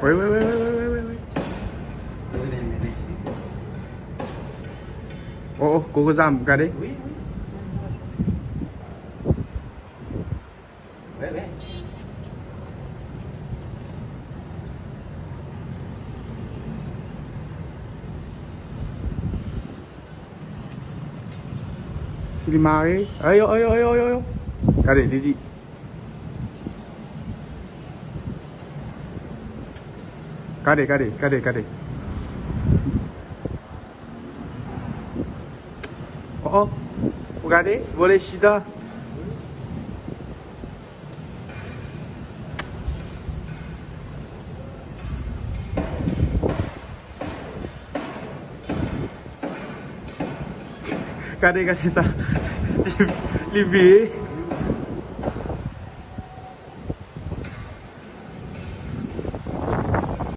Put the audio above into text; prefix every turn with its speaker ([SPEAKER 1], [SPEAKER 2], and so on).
[SPEAKER 1] Oui, oui, oui, oui, oui, oui, oui. Oh, oh, kau zam, regardez.
[SPEAKER 2] Oui, oui. Oui, oui.
[SPEAKER 1] Si il marre. Ayo, ayo, ayo, ayo, ayo. Regardez, Didi. Regardez, regardez, regardez, regardez. Oh, oh. Regardez, boleh Shida. Regardez, regardez ça. Libé.